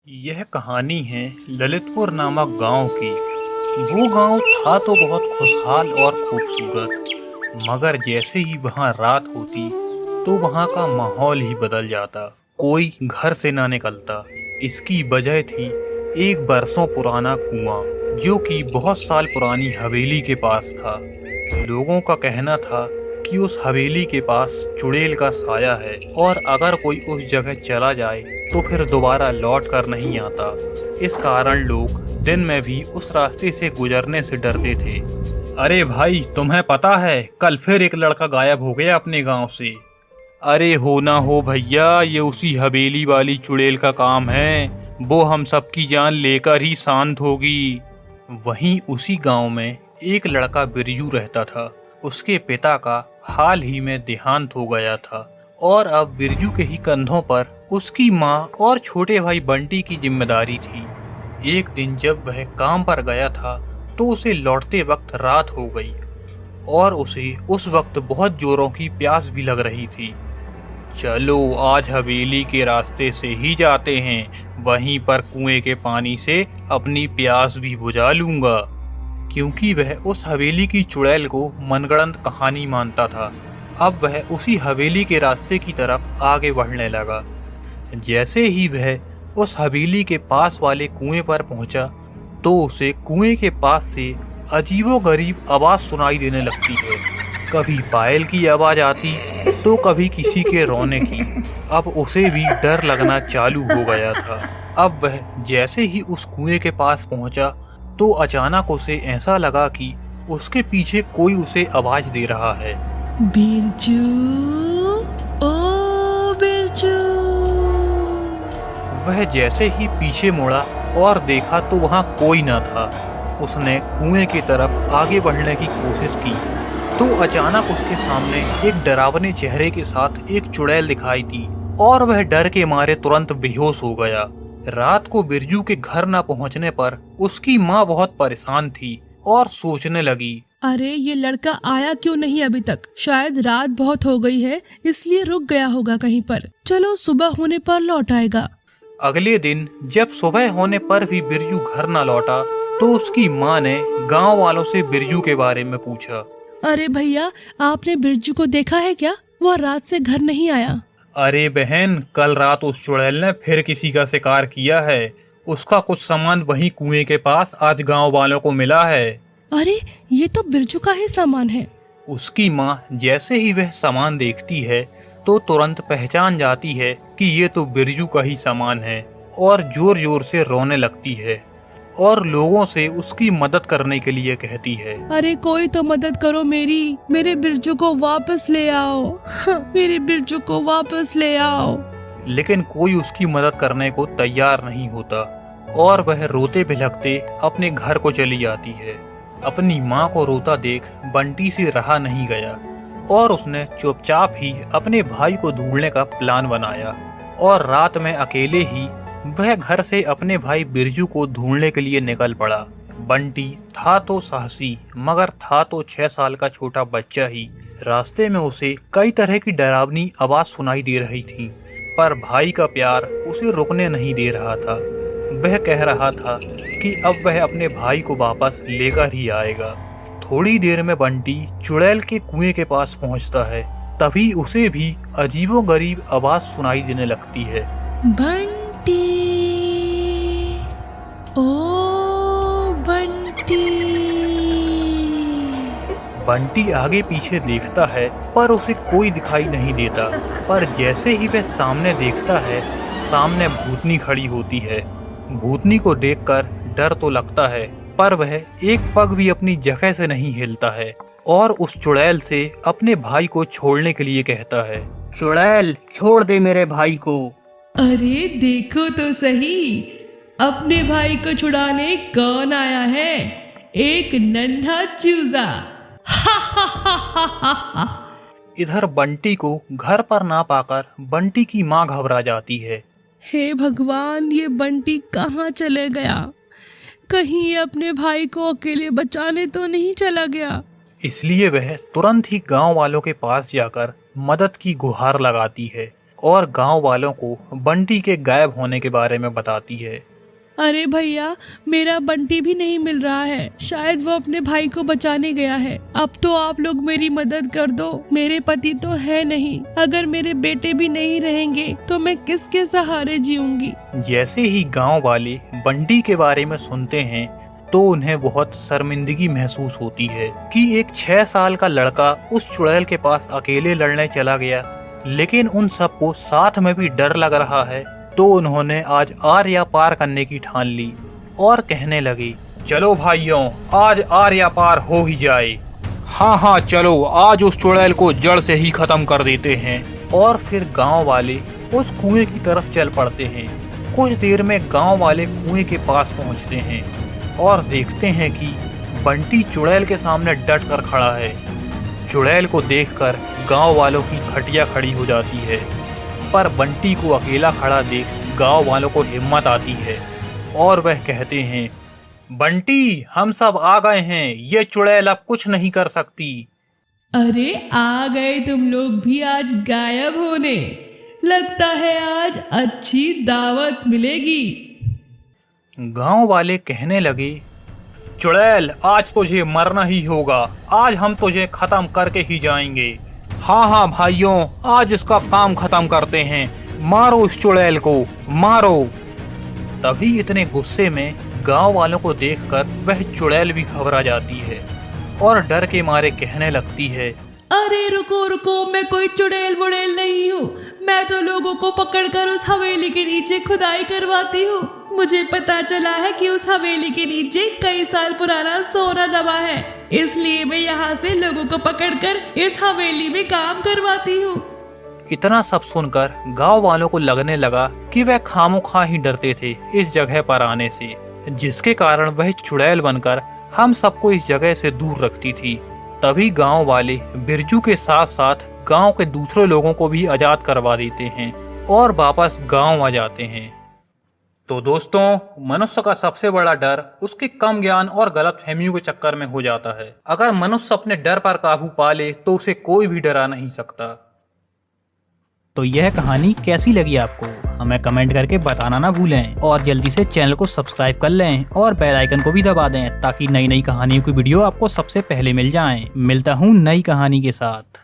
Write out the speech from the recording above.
यह कहानी है ललितपुर नामक गांव की। वो गांव था तो बहुत खुशहाल और खूबसूरत, मगर जैसे ही वहां रात होती तो वहां का माहौल ही बदल जाता। कोई घर से ना निकलता। इसकी वजह थी एक बरसों पुराना कुआं, जो कि बहुत साल पुरानी हवेली के पास था। लोगों का कहना था कि उस हवेली के पास चुड़ैल का साया है और अगर कोई उस जगह चला जाए तो फिर दोबारा लौट कर नहीं आता। इस कारण लोग दिन में भी उस रास्ते से गुजरने से डरते थे। अरे भाई, तुम्हें पता है कल फिर एक लड़का गायब हो गया अपने गांव से। अरे हो ना हो भैया, ये उसी हवेली वाली चुड़ैल का काम है। वो हम सबकी जान लेकर ही शांत होगी। वहीं उसी गांव में एक लड़का बिरजू रहता था। उसके पिता का हाल ही में देहांत हो गया था और अब बिरजू के ही कंधों पर उसकी माँ और छोटे भाई बंटी की जिम्मेदारी थी। एक दिन जब वह काम पर गया था तो उसे लौटते वक्त रात हो गई और उसे उस वक्त बहुत जोरों की प्यास भी लग रही थी। चलो आज हवेली के रास्ते से ही जाते हैं, वहीं पर कुएं के पानी से अपनी प्यास भी बुझा लूंगा। क्योंकि वह उस हवेली की चुड़ैल को मनगढ़ंत कहानी मानता था। अब वह उसी हवेली के रास्ते की तरफ आगे बढ़ने लगा। जैसे ही वह उस हवेली के पास वाले कुएं पर पहुंचा तो उसे कुएं के पास से अजीबोगरीब आवाज सुनाई देने लगती है। कभी पायल की आवाज आती तो कभी किसी के रोने की। अब उसे भी डर लगना चालू हो गया था। अब वह जैसे ही उस कुएं के पास पहुंचा तो अचानक उसे ऐसा लगा कि उसके पीछे कोई उसे आवाज दे रहा है। बिरजू, ओ बिरजू। वह जैसे ही पीछे मुड़ा और देखा तो वहां कोई न था। उसने कुएं की तरफ आगे बढ़ने की कोशिश की तो अचानक उसके सामने एक डरावने चेहरे के साथ एक चुड़ैल दिखाई दी और वह डर के मारे तुरंत बेहोश हो गया। रात को बिरजू के घर न पहुंचने पर उसकी माँ बहुत परेशान थी और सोचने लगी, अरे ये लड़का आया क्यों नहीं अभी तक? शायद रात बहुत हो गई है इसलिए रुक गया होगा कहीं पर। चलो सुबह होने पर लौट आएगा। अगले दिन जब सुबह होने पर भी बिरजू घर न लौटा तो उसकी माँ ने गांव वालों से बिरजू के बारे में पूछा। अरे भैया, आपने बिरजू को देखा है क्या? वह रात से घर नहीं आया। अरे बहन, कल रात उस चुड़ैल ने फिर किसी का शिकार किया है। उसका कुछ सामान वहीं कुएं के पास आज गांव वालों को मिला है। अरे ये तो बिरजू का ही सामान है। उसकी माँ जैसे ही वह सामान देखती है तो तुरंत पहचान जाती है कि ये तो बिरजू का ही सामान है और जोर जोर से रोने लगती है और लोगों से उसकी मदद करने के लिए कहती है। अरे कोई तो मदद करो मेरी, मेरे बिरजू को वापस ले आओ। मेरे बिरजू को वापस ले आओ। लेकिन कोई उसकी मदद करने को तैयार नहीं होता और वह रोते भिलकते अपने घर को चली जाती है। अपनी माँ को रोता देख बंटी से रहा नहीं गया और उसने चुपचाप ही अपने भाई को ढूंढने का प्लान बनाया और रात में अकेले ही वह घर से अपने भाई बिरजू को ढूंढने के लिए निकल पड़ा। बंटी था तो साहसी, मगर था तो 6 साल का छोटा बच्चा ही। रास्ते में उसे कई तरह की डरावनी आवाज सुनाई दे रही थी, पर भाई का प्यार उसे रुकने नहीं दे रहा था। वह कह रहा था कि अब वह अपने भाई को वापस लेकर ही आएगा। थोड़ी देर में बंटी चुड़ैल के कुएं के पास पहुंचता है। तभी उसे भी अजीबोगरीब आवाज सुनाई देने लगती है। बंटी, ओ बंटी। बंटी आगे पीछे देखता है पर उसे कोई दिखाई नहीं देता। पर जैसे ही वह सामने देखता है, सामने भूतनी खड़ी होती है। भूतनी को देखकर डर तो लगता है पर वह एक पग भी अपनी जगह से नहीं हिलता है और उस चुड़ैल से अपने भाई को छोड़ने के लिए कहता है। चुड़ैल, छोड़ दे मेरे भाई को। अरे देखो तो सही, अपने भाई को छुड़ाने कौन आया है? एक नन्हा चूजा। इधर बंटी को घर पर ना पाकर बंटी की माँ घबरा जाती है। हे भगवान, ये बंटी कहाँ चले गया? कहीं ये अपने भाई को अकेले बचाने तो नहीं चला गया? इसलिए वह तुरंत ही गांव वालों के पास जाकर मदद की गुहार लगाती है और गांव वालों को बंटी के गायब होने के बारे में बताती है। अरे भैया, मेरा बंटी भी नहीं मिल रहा है। शायद वो अपने भाई को बचाने गया है। अब तो आप लोग मेरी मदद कर दो। मेरे पति तो है नहीं। अगर मेरे बेटे भी नहीं रहेंगे तो मैं किसके सहारे जीऊंगी। जैसे ही गांव वाले बंटी के बारे में सुनते हैं तो उन्हें बहुत शर्मिंदगी महसूस होती है कि एक 6 साल का लड़का उस चुड़ैल के पास अकेले लड़ने चला गया। लेकिन उन सबको साथ में भी डर लग रहा है, तो उन्होंने आज आर्या पार करने की ठान ली और कहने लगे, चलो भाइयों, आज आर्या पार हो ही जाए। हाँ, चलो आज उस चुड़ैल को जड़ से ही खत्म कर देते हैं। और फिर गांव वाले उस कुएं की तरफ चल पड़ते हैं। कुछ देर में गांव वाले कुएं के पास पहुंचते हैं और देखते हैं कि बंटी चुड़ैल के सामने डट कर खड़ा है। चुड़ैल को देखकर गांव वालों की खटिया खड़ी हो जाती है, पर बंटी को अकेला खड़ा देख गांव वालों को हिम्मत आती है और वह कहते हैं, बंटी, हम सब आ गए हैं, ये चुड़ैल अब कुछ नहीं कर सकती। अरे आ गए तुम लोग भी आज गायब होने। लगता है आज अच्छी दावत मिलेगी। गांव वाले कहने लगे, चुड़ैल, आज तुझे मरना ही होगा। आज हम तुझे खत्म करके ही जाएंगे। हाँ भाइयों, आज इसका काम खत्म करते हैं। मारो उस चुड़ैल को, मारो। तभी इतने गुस्से में गांव वालों को देखकर वह चुड़ैल भी घबरा जाती है और डर के मारे कहने लगती है, अरे रुको रुको, मैं कोई चुड़ैल बुड़ैल नहीं हूँ। मैं तो लोगों को पकड़कर उस हवेली के नीचे खुदाई करवाती हूँ। मुझे पता चला है कि उस हवेली के नीचे कई साल पुराना सोना दबा है, इसलिए मैं यहाँ से लोगों को पकड़कर इस हवेली में काम करवाती हूँ। इतना सब सुनकर गांव वालों को लगने लगा कि वह खामोखा ही डरते थे इस जगह पर आने से, जिसके कारण वह चुड़ैल बनकर हम सबको इस जगह से दूर रखती थी। तभी गांव वाले बिरजू के साथ साथ गांव के दूसरे लोगों को भी आजाद करवा देते हैं और वापस गांव आ जाते हैं। तो दोस्तों, मनुष्य का सबसे बड़ा डर उसके कम ज्ञान और गलतफहमियों के चक्कर में हो जाता है। अगर मनुष्य अपने डर पर काबू पा ले तो उसे कोई भी डरा नहीं सकता। तो यह कहानी कैसी लगी आपको, हमें कमेंट करके बताना ना भूलें और जल्दी से चैनल को सब्सक्राइब कर लें और बेल आइकन को भी दबा दें ताकि नई नई कहानियों की वीडियो आपको सबसे पहले मिल जाएं। मिलता हूँ नई कहानी के साथ।